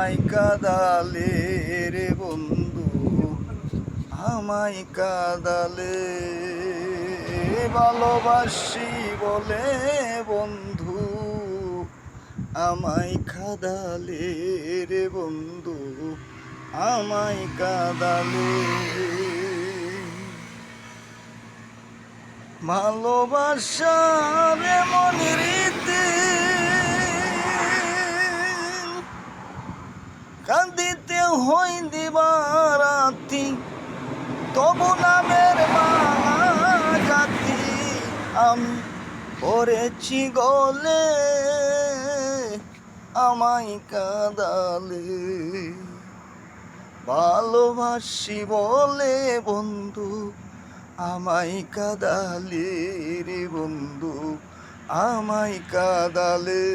আমায় কাদালে রে বন্ধু, আমায় কাদালে। ভালোবাসি বলে বন্ধু আমায় কাদালে রে বন্ধু, আমায় কাদালে। ভালোবাসার এমন রীতি, কান্দিতে হই দিবারাতি, তবু নামের মালা জাতি আমি পড়েছি গলে, আমায় কাদালে। ভালোবাসি বলে বন্ধু আমায় কাদালে রে বন্ধু, আমায় কাদালে।